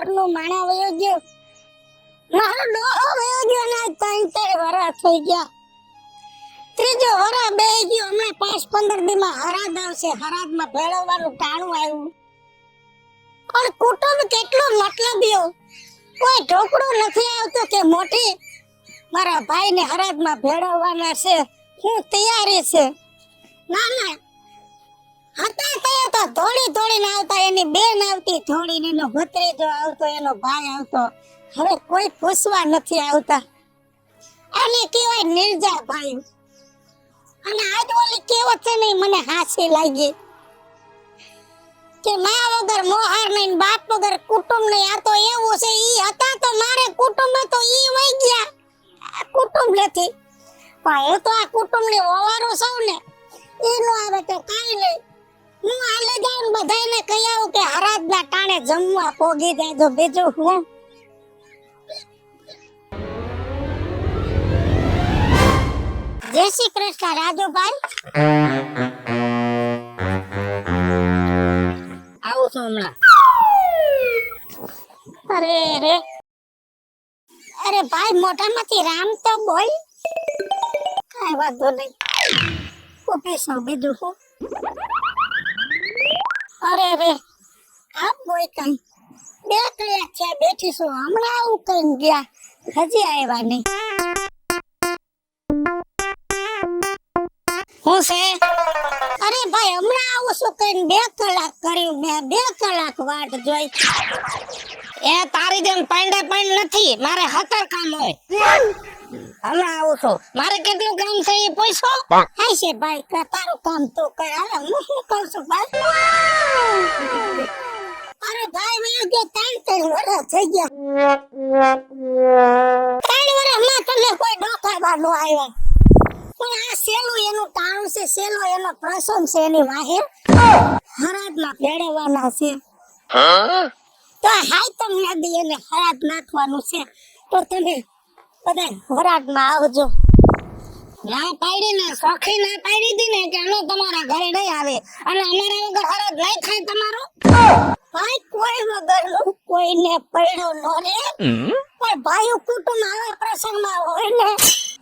ઘરનું માણા વયો ગયો, મારો ડોહો વયો ગયો ને 3 વરસ થઈ ગયા. ત્રીજો વરસ બેહી ગયો. હમણાં 5-15 દીમાં હરાદ આવશે. હરાદમાં ભેળવવાનું ટાણું આવ્યું. પણ કુટુંબ કેટલો મતલબીઓ, કોઈ ઢોકળું નથી આવતો કે મોટી મારા ભાઈને હરાદમાં ભેળવવાના છે, હું તૈયારી છે. ના ના હતા તયા તો દોડી દોડીને આવતા. એની બેન આવતી દોડીને, એનો ભત્રીજો આવતો, એનો ભાઈ આવતો. હવે કોઈ પૂછવા નથી આવતા. આને કહેવાય નિર્જા ભાઈ. અને આજ ઓલી કહેવત છે ને મને હાસી લાગી કે મા વગર મોહાર નહીં, બાપ વગર કુટુંબ નહીં. આ તો એવું છે, ઈ હતા તો મારે કુટુંબ તો ઈ વઈ ગયા. આ કુટુંબ નથી, પણ હું તો આ કુટુંબની ઓવારો છું ને. એનો આવે તો કાઈ નહીં. હું આલે જાઉં બધાને કહી આવું કે હરાજના ટાણે જમવા પોગી જાજો. બીજું હું જય શ્રી કૃષ્ણ રાજુભાઈ. આવું છું હમણાં. અરે ભાઈ મોઢામાંથી રામ તો બોલ. કઈ વાંધો નહીં, ઉભી છું. બીજું હું અરે આપ બોય કઈ 2 કલાક છે બેઠી છું. હમણાં આવું કઈ ગયા, હજી આવ્યા નહીં. હું છે? અરે ભાઈ હમણાં આવું છું કઈ 2 કલાક કર્યું મેં. 2 કલાક વાટ જોઈ. એ તારી જેમ પાંડે પણ નથી, મારે 17 કામ હોય. હમણાં આવું છું. મારે કેટલું કામ છે એ પૂછો. હા છે ભાઈ, તારું કામ તું કર. હાલે હું શું કહું છું ભાઈ. અરે ભાઈ મેં કે 3 વર્ષ થઈ ગયા. 3 વર્ષમાં તમે કોઈ ડોકાવા નો આવ્યા. પણ આ સેલું એનું ટાણું છે, સેલો એનો પ્રસંગ છે. એની વાહે હરાજમાં ભેળવવાના છે. તો હાય તમને દી એને હરાજ નાખવાનું છે. તો તમે બધા હરાજમાં આવજો. ના પાડી ને સોખી ના પાડી દી ને કે અમે તમારા ઘરે નહીં આવે અને અમારા વગર હરાજ નહીં થાય તમારો. ભાઈ કોઈ વગર કોઈને પડ્યો નો રે. પણ ભાઈ કુટુંબ આવા પ્રસંગમાં હોય ને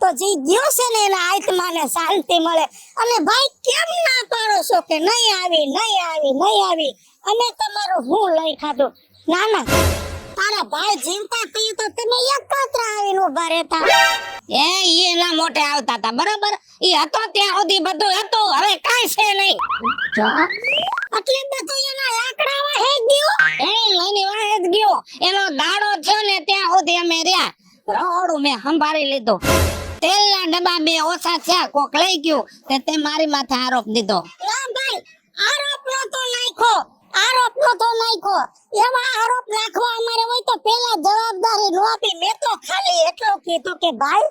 તો જે ગયો છે ને એના આત્માને શાંતિ મળે. અને ભાઈ કેમ ના પાડો છો કે નહીં આવી નહીં આવી નહીં આવી અને તમારું હું લઈ ખાધું. ના ના તારા ભાઈ જીવતા થઈ તો તમે એકત્ર આવીને ઉભા રહેતા. એના મોટે આવતા હતા બરાબર. ઈ હતો ત્યાં સુધી બધું હતું, હવે કાઈ છે નહીં. એટલે બધું એના લાકડા વાહે ગયો. એની વાહે જ ગયો. એનો દાડો થયો ને ત્યાં સુધી અમે રહ્યા. રોડું મેં સંભાળી લીધું. તેલના ડબ્બા 2 ઓછા થયા, કોક લઈ ગયું તે મારી માથે આરોપ દીધો. ના ભાઈ આરોપ નતો નાખ્યો, આરોપ નતો નાખ્યો. એમાં આરોપ નાખવા અમારે હોય તો પેલા જવાબદારી નો આપી. મેં તો ખાલી એટલું કીધું કે ભાઈ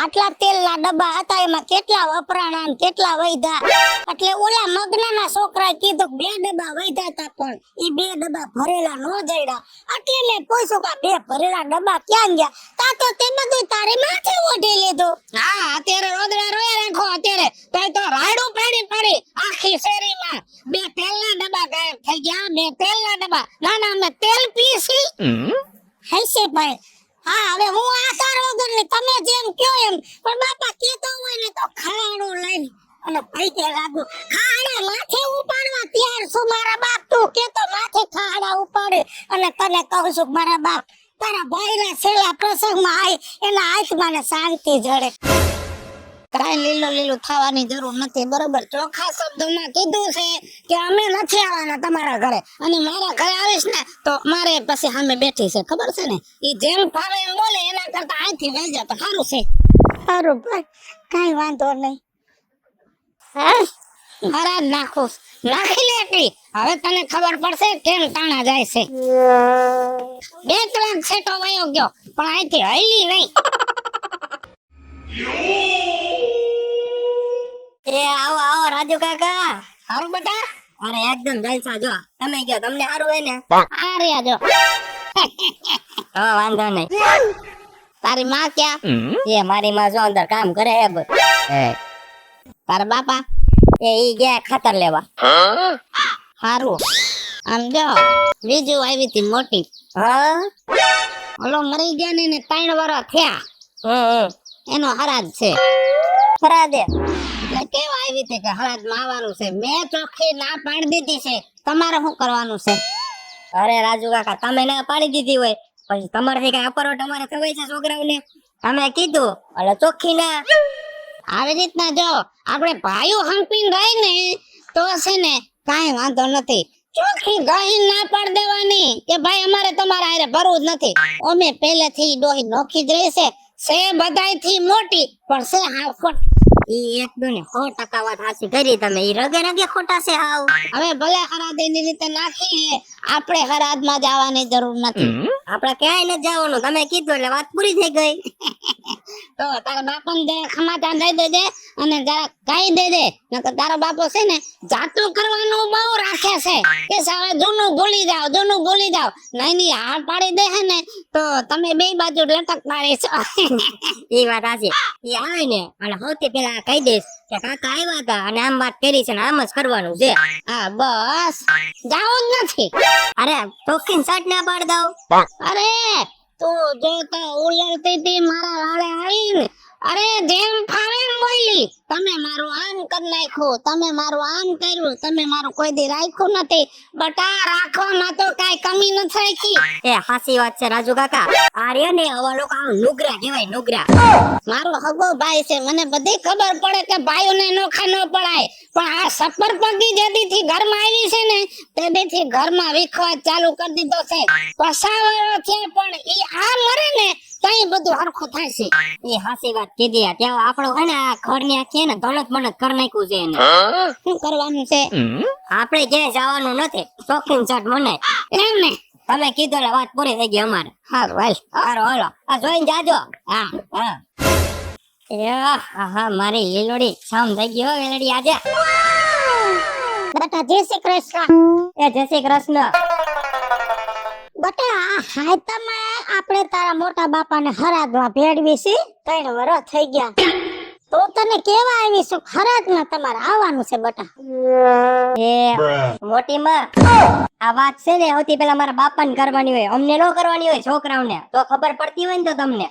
આટલા તેલના ડબ્બા હતા, એમાં કેટલા વપરાણા ને કેટલા વૈધા. એટલે ઓલા મગનાના છોકરાએ કીધું 2 ડબ્બા વૈધા હતા, પણ ઈ 2 ડબ્બા ભરેલા નો જડ્યા. એટલે મેં પૂછ્યું કે 2 ભરેલા ડબ્બા ક્યાં ગયા? તા તો તે બધું તારી માથે ઓઢી લીધું. હા અત્યારે રોદડા રોયા રાખો. અત્યારે તો રાડું પાડી પાડી આખી શેરીમાં 2 તેલના ડબ્બા ગાયબ થઈ ગયા. 2 તેલના ડબ્બા. ના ના અમે તેલ પીસી હૈસે ભાઈ. હા હવે હું આકાર વગર ને તમે જેમ કયો એમ. પણ બાપા કેતો હોય ને તો ખાડો લઈને અને પૈકે લાગુ. ખાડા માથે ઉપાડવા તૈયાર છું મારા બાપ. તું કેતો માથે ખાડા ઉપાડે અને તને કહું છું મારા બાપ તારા ભાઈના છેલ્લા પ્રસંગમાં આવી એના આત્માને શાંતિ જડે. કાઈ લીલું થવાની જરૂર નથી બરોબર. ચોખ્ખા શબ્દોમાં કીધું છે કે અમે નથી આવવાના તમારા ઘરે, અને મારા ઘરે આવીશ ને તો મારે પછી સામે બેઠી છે ખબર છે ને. ઈ જેમ ફાવે એમ બોલે, એના કરતા આથી વઈ જા તો સારું છે. સારું ભાઈ કાઈ વાંધો નહીં. હરાજ નાખું નાખી લે એટલી. હવે તને ખબર પડશે કેમ તાણા જાય છે. 2 કલાક છેટો વયો ગયો પણ અહીંથી હલી નહીં. આવો આવો રાજુ કાકા. સારું બેટા? અરે એકદમ જલસા. જો તમે કહો તમને સારું હોય ને? આ રહ્યા જો. વાંધો નહીં. તારી માં ક્યાં? એ મારી માં જો અંદર કામ કરે હે. તારા બાપા ઈ ગયા ખાતર લેવા. સારું આમ જો બીજું આવી હતી મોટી હા ઓલો મરી ગયા ને 3 વર્ષ થયા એનો હરાજ છે. ફરાદે એટલે કેવા આવી હતી કે હરાજમાં આવવાનું છે. મેં ચોખ્ખી ના પાડી દીધી છે. તમારે શું કરવાનું છે? અરે રાજુ કાકા તમે ના પાડી દીધી હોય પછી તમારાથી કઈ અપરો તમારે ખવાય છે છોકરાઓને? તમે કીધું એટલે ચોખ્ખી ના. આવી રીતના જો આપણે ભાઈઓ હંપીને રહી ને તો છે ને કાંઈ વાંધો નથી. ચોખ્ખી ગઈ ના પાડી દેવાની કે ભાઈ અમારે તમારા હારે ભરવું જ નથી. અમે પહેલેથી ડોહી નોખી જ રહેશે છે બધાયથી મોટી પણ છે હાવ ખોટ. ઈ એકદમ 100% વાત સાચી કરી તમે. ઈ રગે રગે ખોટા છે હાવ. હવે ભલે હરાદેની રીતે નાખીએ આપણે હરાદમાં જવાની જરૂર નથી. આપણે ક્યાંય નથી જવાનું. તમે કીધું એટલે વાત પૂરી થઈ ગઈ. તો તારા બાપાને જરા ખમાચાર દઈ દેજે અને જરા કહી દેજે નકર તારો બાપો છે ને જાતું કરવાનું બહુ રાખે છે કે સાવે જૂનું ભૂલી જાવ નહીં ની હાર પાડી દે હે ને તો તમે બે બાજુ લટકતા રહેશો. ઈ વાત સાચી. ઈ આવે ને એટલે સૌથી પહેલા કહી દઈશ કે કાકા આવ્યા હતા અને આમ વાત કરી છે ને આમ જ કરવાનું છે. હા બસ જાવું જ નથી. અરે ચોખ્ખી શર્ટ ના પાડ દઉં. અરે તું જો તો ઉલળતી હતી મારા વાળે આવીને અરે જેમ ફાવે એમ બોલી. તમે મારું આમ કરી નાખ્યું, તમે મારું આમ કર્યું, તમે મારું કોઈ દી રાખ્યું નથી. બટા રાખવામાં તો કાઈ કમી નથી રાખી. એ હાસી વાત છે રાજુ કાકા. આ રે ને આવા લોકો આમ નુગરા કહેવાય નુગરા. મારો હગો ભાઈ છે મને બધી ખબર પડે કે ભાઈઓને નોખા ન પડાય પણ આ સફર પગી જેદીથી ઘરમાં આવી છે ને તેદીથી ઘરમાં વિખવાદ ચાલુ કરી દીધો છે. પસાવરો છે પણ ઈ આ મરે ને તઈ બધું હરખું થાય છે. એ હાસી વાત કીધી. ત્યાં આપણો હે ને આ ઘરની આખી ને ગલત મનત કરી નાખ્યું છે એને. શું કરવાનું છે? આપણે ક્યાંય જવાનું નથી. ચોખ્ખી શર્ટ મને એમ ને તમે કીધું એટલે વાત પૂરી થઈ ગઈ અમારે. હારું હાલ. હારો હાલો આ જોઈને જાજો. હા હા હા મારી લીલોડી શામ થઈ ગઈ હો વેલડી આજે. બેટા જય શ્રી કૃષ્ણ. એ જય શ્રી કૃષ્ણ. બેટા આ હાયતામાં આપણે તારા મોટા બાપાને હરાદમાં ભેળવી છે 3 વર્ષ થઈ ગયા. તો તને કેવા આવી છું હરાદમાં તમારે આવવાનું છે બેટા. એ મોટી માં આ વાત છે ને સૌથી પહેલા મારા બાપાને કરવાની હોય, અમને ન કરવાની હોય છોકરાઓને. તો ખબર પડતી હોય ને તો તમને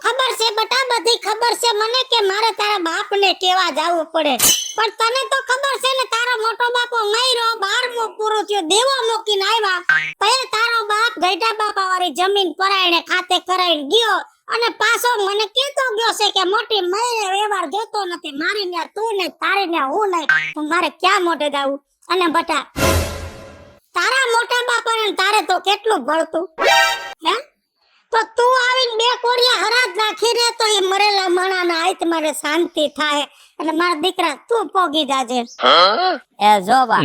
ખબર છે બેટા બધી ખબર છે મને કે મારે તારા બાપને કેવા જાવું પડે પણ તને તો ખબર છે ને તારો મોટો બાપો મયરો 12મું પૂરું થયું દેવા મૂકીને આવ્યા પછી તારો બાપ ગઈઢા બાપા વાળી જમીન પરાયણે ખાતે કરાઈને ગયો અને પાછો મને કહેતો ગયો છે કે મોટી મયરે વ્યવહાર દેતો નથી. મારી ને તું ને તારી ને હું નહીં તો મારે ક્યાં મોઢે જાવું? અને બેટા તારા મોટા બાપાને તારે તો કેટલું ભળતું હે તો તું આવીને 2 કોડિયા હરાજ નાખી રે તો એ મરેલા માણાના આયત મારે શાંતિ થાય અને મારા દીકરા તું પોગી જાજે. એ જો બા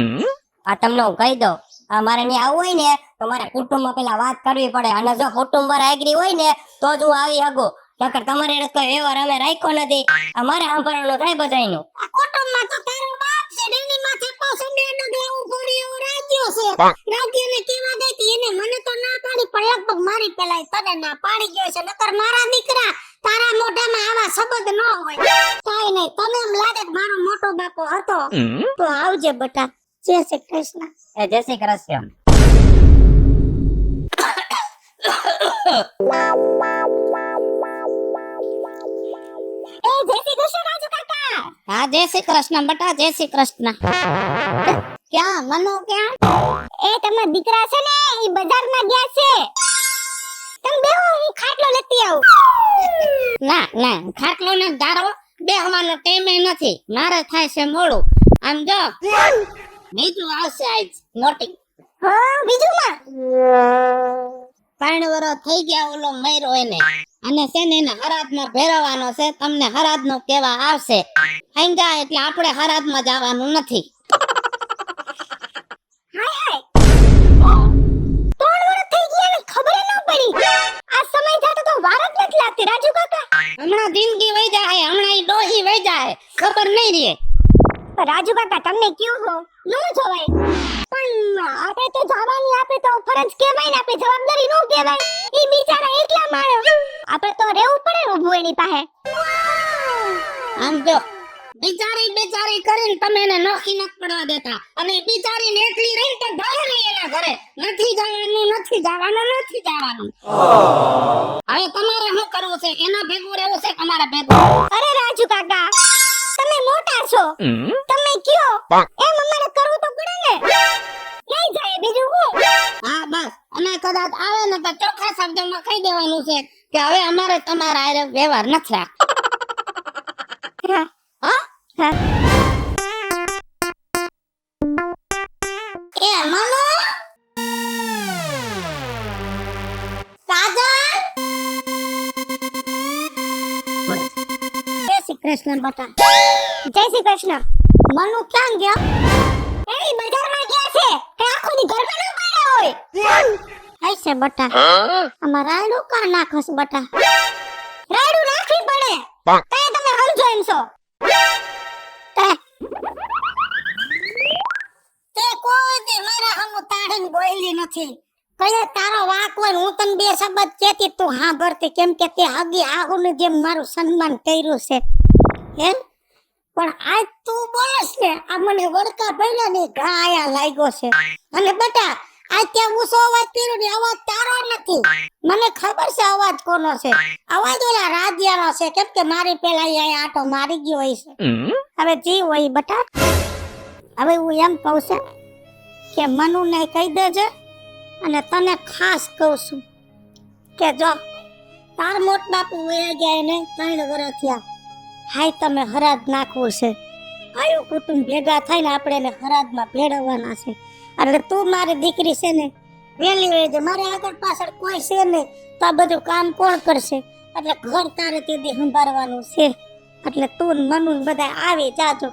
આ તમને હું કહી દઉં. આ મારે ને આવવું હોય ને તો મારે કુટુંબમાં પેલા વાત કરવી પડે અને જો કુટુંબ વાળા એગ્રી હોય ને તો જ હું આવી શકું. નકર તમારે કોઈ વ્યવહાર અમે રાખ્યો નથી. અમારે સાંભળવાનું થાય બધાયનું. આ કુટુંબમાં તો તારો બાપ છે એની માથે પાછો બે ડગલા ઉભો રહ્યો રાજ્યો છે. રાજ્યને કેવા દેતી એને મને તો ના પાડી પણ લગભગ મારી પેલા તને ના પાડી ગયો છે. નકર મારા દીકરા તારા મોઢામાં આવા શબ્દ ન હોય. કાઈ નહીં તને એમ લાગે કે મારો મોટો બાપો હતો તો આવજે બેટા. જય શ્રી કૃષ્ણ. એ જય શ્રી કૃષ્ણ. એ જય શ્રી કૃષ્ણ રાજુ કાકા. હા જય શ્રી કૃષ્ણ બેટા જય શ્રી કૃષ્ણ. ક્યાં મનો ક્યાં? એ તમારા દીકરા છે ને ઈ બજારમાં ગયા છે. તમે બેહો હું ખાટલો લેતી આવું. ના ના ખાટલો ને ધારો બેહવાનો ટાઈમે નથી. મારે થાય છે મોડું. આમ જો બીજું આવશે આજ નોટિંગ. હા બીજું માં 3 વર્ષ થઈ ગયા ઓલો મયરો એને અને છે ને એને હરાદમાં ભેરવવાનો છે. તમને હરાદનો કેવા આવશે સમજા એટલે આપણે હરાદમાં જવાનું નથી. હાય હાય 3 વર્ષ થઈ ગયા ને ખબર ન પડી. આ સમય જાતો તો વાર જ નથી લાગતી રાજુ કાકા. હમણાં જિંદગી વહી જાય હમણાં ઈ ડોહી વહી જાય ખબર નહીં રહે. રાજુ કાકા તમને ક્યું હો ન જવાય પણ આપણે તો જવાની આપણે તો ફરજ કહેવાય ને આપણે જવાબદારી નો કહેવાય. ઈ બિચારા એકલા માણસ આપણે તો રહેવું પડે ઊભું એની પાસે. આમ જો બિચારી બિચારી કરીને તમે એને નોખી ન પડવા દેતા અને બિચારીને એકલી રહીને તો ભલે નહીં એના ઘરે નથી જવાનું નથી જવાનું નથી જવાનું હવે તમારે શું કરવું છે એના ભેગું રહેવું છે તમારે ભેગું અરે રાજુ કાકા તમે મોટા છો તમે કયો એમ અમારે કરવું તો પડે ને નહીં જાય બીજું હું હા બસ અને કદાચ આવે ને તો ચોખ્ખા શબ્દોમાં કહી દેવાનું છે કે હવે અમારે તમારા હારે વ્યવહાર નથી રાખવો. હા હા હા એ મનો કાજલ જય શ્રી કૃષ્ણ બટા. જય શ્રી કૃષ્ણ. મનુ ક્યાં ગયો? એ બજારમાં ગયા છે કે આખો દી ઘરમાં ન પડ્યા હોય હશે બટા. આમાં રાયડું કા નાખોસ બટા? રાડું રાખવી પડે કઈ તમે સમજો એમ છો તે કોઈ દી મારા હમુ તાળીને બોલી નથી. કયે તારો વાક હોય ને હું તને બે શબ્દ કહેતી તું હા ભરતી કેમ કે તે હગી આહુને જેમ મારું સન્માન કર્યું છે એમ પણ આજ તું બોલસ ને આ મને વડકા ભર્યા ને ઘા આયા લાગ્યો છે. અને બેટા આજ ત્યાં ઊંચો અવાજ કર્યો ને અવાજ તારો નથી મને ખબર છે અવાજ કોનો છે. અવાજ ઓલા રાજ્યાનો છે કેમ કે મારી પેલા અહીંયા આટો મારી ગયો હોય છે. હવે જી હોય બેટા હવે હું એમ કહું છું કે મનુને કહી દેજે અને તને ખાસ કહું છું કે જો તાર મોટ બાપુ વયા ગયા ને 3 વર્ષ થયા હાય તમે હરાજ નાખવું છે. આયુ કુટુંબ ભેગા થઈને આપણે એને હરાજમાં ભેળવવાના છે. એટલે તું મારી દીકરી છે ને વેલી વહી જા. મારે આગળ પાછળ કોઈ છે નહીં તો આ બધું કામ કોણ કરશે? એટલે ઘર તારે તે દી સંભાળવાનું છે. એટલે તું ને મનુ ને બધા આવી જાજો.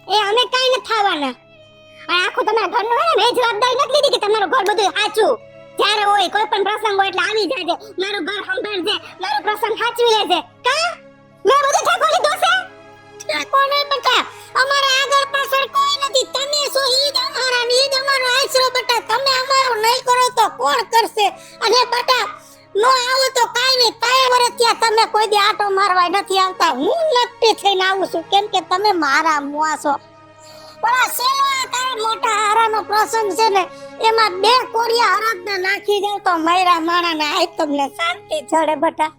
એ અમે કાઈ ન થાવાના આ આખું તમારા ઘરનું હે ને મેં જવાબદારી નથી લીધી કે તમારું ઘર બધું સાચું જ્યારે હોય કોઈ પણ પ્રસંગ હોય એટલે આવી જાજે મારું ઘર સંભાળજે મારો પ્રસંગ સાચવી લેજે કા મેં બધું ઠેકો લીધો છે કોને બટા અમારે આગળ પાછળ કોઈ નથી. તમે શું ઈ જ અમારા ને ઈ જ અમારો આશરો બટા. તમે અમારું નહીં કરો તો કોણ કરશે? અને બટા નો આવો તો કાઈ નહીં. 3 વર્ષ ત્યાં તમે કોઈ દી આટો મારવા નથી આવતા. હું નક્કી થઈને આવું છું કેમ કે તમે મારા મુઆ છો. પણ આ સેલો તારા મોટા હારાનો પ્રસંગ છે ને એમાં 2 કોરિયા હરાજના નાખી જાવ તો મયરા માણાને આય તમને શાંતિ જડે બટા.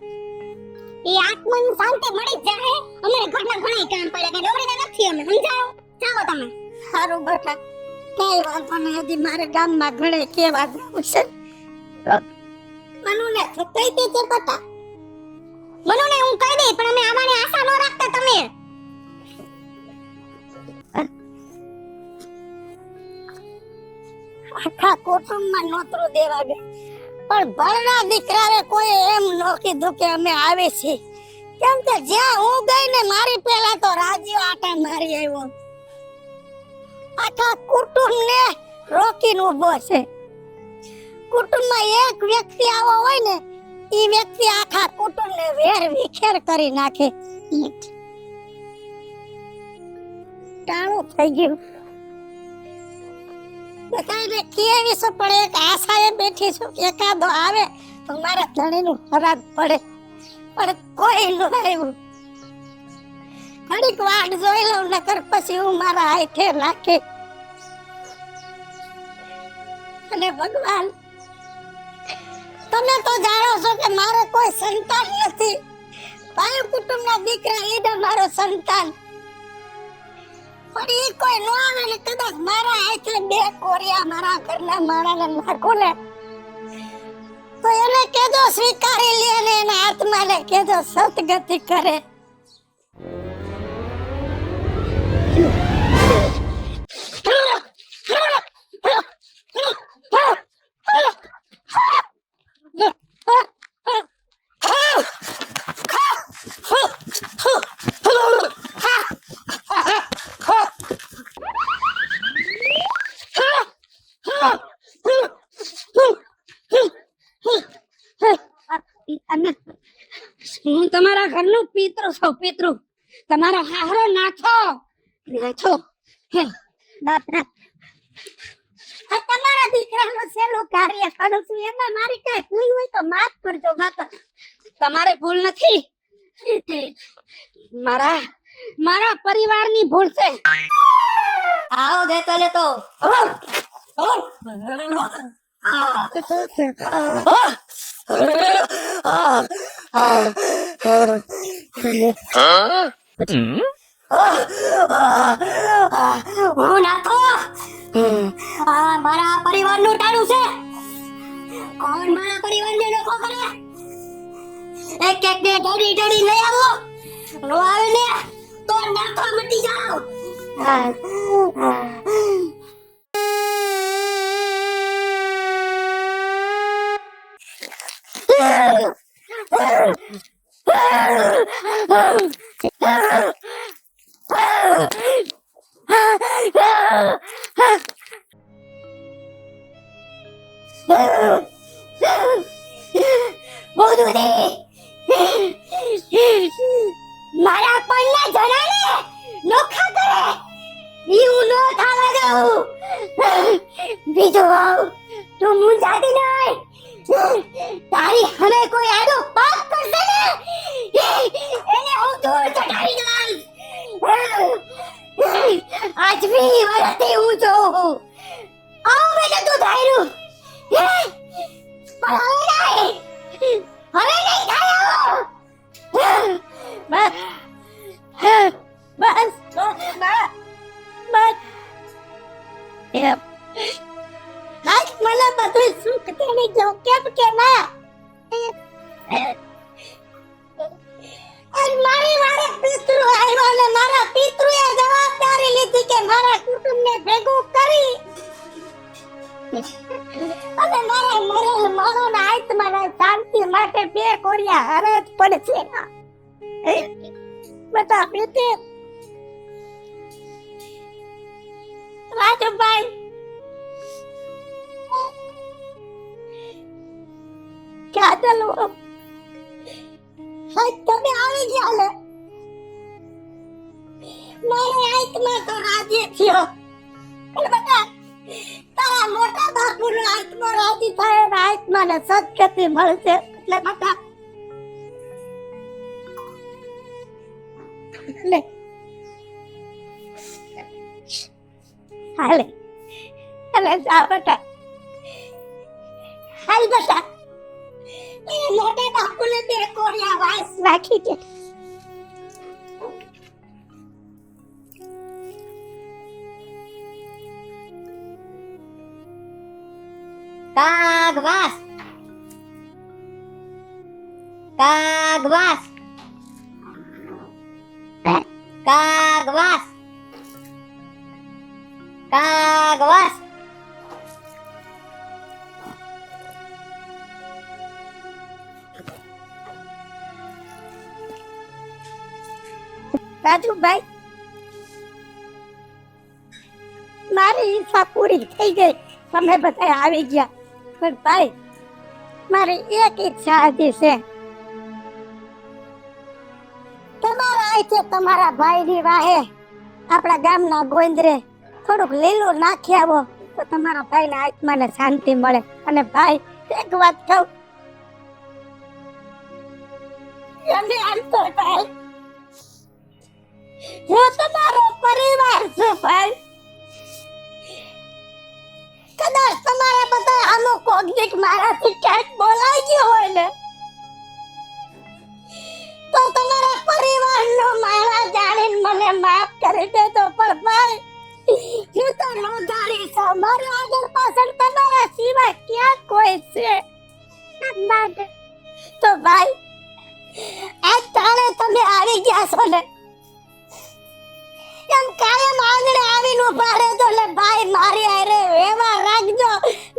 એ આત્માની શાંતિ મળી જ જાય અમારે ઘરના ઘણા કામ પડે કે દોડીને નથી અમે સમજાવો જાઓ તમે સારું બટા કઈ વાંધો નહીં. હજી મારે ગામમાં ઘણે કેવા જવું છે. મનુને તો કહી દેજે બટા. મનુને હું કહી દઈ પણ અમે આવવાની આશા ન રાખતા તમે આખા કુટુંબમાં નોતરું દેવા ગયા પણ ભણના દીકરાને કોઈ એમ નો કીધું કે અમે આવે છે. કેમ કે જ્યાં હું ગઈ ને મારી પહેલા તો રાજ્યો આટા મારી આવ્યો. આખા કુટુંબને રોકીને ઊભો છે. કુટુંબમાં એક વ્યક્તિ આવો હોય ને ઈ વ્યક્તિ આખા કુટુંબને વેર વિખેર કરી નાખે. ટાણું થઈ ગયું. બધાને કેવી છે પણ એક આશાએ બેઠી છું એકાદો આવે તો મારા ધણીનું ખરાબ પડે પણ કોઈ ન આવ્યું. ઘડીક વાટ જોઈ લઉં નકર પછી હું મારા હાથે નાખી. અને ભગવાન તમે તો જાણો છો કે મારે કોઈ સંતાન નથી. ભાઈ કુટુંબના દીકરા એ જ મારો સંતાન. પણ ઈ કોઈ નો આવે ને કદાચ મારા હાથે 2 કોરિયા મારા ઘરના માણાને નાખો ને તો એને કેજો સ્વીકારી લે ને એના હાથમાં લે કેજો સતગતિ કરે. હું તમારા ઘરનું પિતૃ છું પિતૃ. તમારો હારો નાથો નાથો બાપરા. આ તમારા દીકરાનું છેલ્લું કાર્ય કરું છું એમાં મારી કઈ ભૂલ હોય તો માફ કરજો બાપા. તમારે ભૂલ નથી. મારા મારા પરિવારની ભૂલ છે. આવો દેતો ને તો હું નાખો આ મારા પરિવારનું ટાણું છે. કોણ મારા પરિવારને નખો કરે? એક એક ને ઢળી ઢળી લઈ આવો. નો આવે ને તો નાખવા મટી જાઓ. બોલું દે મારા પલ્લા જણાને નોખા કરે ઈવું નો થાવા દઉં. બીજું આવ તું મુંજાતી નહીં. તારી હવે કોઈ આડો પાપ કરશે ને એને હું દૂર ચડાવી દઈશ. આજ બી વરસથી હું જોઉં આવું મેં નતું ધાર્યું પણ હવે નહીં થાય. બસ બસ બસ મને બધું સુખ તેની જો કેમ કે ના અને મારી વારે પિતૃ આવ્યો ને મારા પિતૃએ જવાબદારી લીધી કે મારા કુટુંબને ભેગું કરી અને મારા મરેલ મારોના આત્માના શાંતિ માટે બે કોરિયા હરજ પડશે. બતા બેટે રાજુભાઈ ક્યાં ચાલો તમે આવી ગયા ને મારો આત્મા તો રાજી થયો. અને બતા તારા મોટા બાપુનો આત્મા રાજી થાય અને આત્માને સદગતિ મળશે. એટલે બતા લે હાલે હાલે જા બેટા હાલ બેટા એ મોટે બાપુને બે કોરિયા વાસ રાખી દે. કાગવાસ કાગવાસ કાગવાસ કાગવાસ રાજુભાઈ મારી ઈચ્છા પૂરી થઈ ગઈ. તમે બધા આવી ગયા પણ ભાઈ મારી એક ઈચ્છા હજી છે. તમારા અહીંથી તમારા ભાઈની વાહે આપણા ગામના ગોંદરે થોડુંક લીલું નાખી આવો તો તમારા ભાઈના આત્માને શાંતિ મળે. અને ભાઈ એક વાત કહું એને આલતો ભાઈ હું તમારો પરિવાર છું ભાઈ. કદાચ તમારા બધા આનો કોગીક મારાથી ક્યાંક બોલાઈ ગયો હોય ને તો તમારા પરિવારનો મારા જાણીને મને માફ કરી દેજો. પણ ભાઈ હું તો રોધારી છું. મારો આગળ પાછળ તમારા સિવાય ક્યાં કોઈ છે? તો ભાઈ આજ તાણે તમે આવી ગયા છો ને એમ કાયમ આંગણે આવીને ઉભા રહેજો ને ભાઈ મારી હારે વ્યવહાર રાખજો.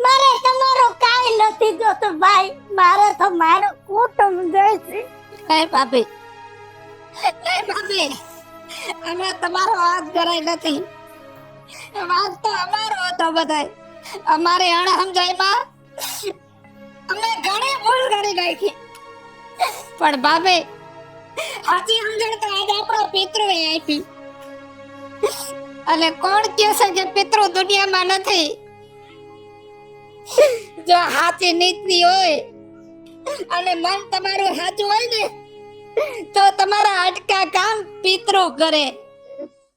મારે તમારો કાંઈ નથી જોતું ભાઈ. મારે તો મારું કુટુંબ જોઈશે. ભાભી અમે તમારો હાથ કરાય નથી. વાત તો અમારો હતો બધાય. અમારી અણસમજાઈમાં અમે ઘણી ભૂલ કરી નાખી. પણ ભાભી સાચી સમજણ તો આજ આપણા પિતૃએ આપી. અને કોણ કહે છે કે પિતૃ દુનિયામાં નથી? જો સાચી નીતિ હોય અને મન તમારું સાચું હોય ને તો તમારા હાડકા કામ પિતરો કરે.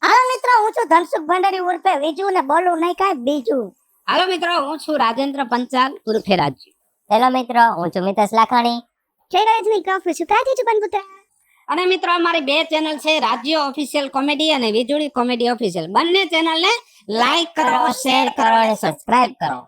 હા મિત્રો, હું છું ધનસુખ ભંડારી ઉર્ફે વિજુ ને બોલું નહીં કાંઈ બીજું. હાલો મિત્રો, હું છું રાજેન્દ્ર પંચાલ ઉર્ફે રાજુ. હેલો મિત્રો, હું છું મિતેશ લાખાણી. જય રાજની કાફી છું કાજી છું બનબુતા. અને મિત્રો અમારી 2 ચેનલ છે, રાજ્ય ઓફિશિયલ કોમેડી અને વીજળી કોમેડી ઓફિશિયલ. બંને ચેનલને લાઈક કરો, શેર કરો અને સબસ્ક્રાઇબ કરો.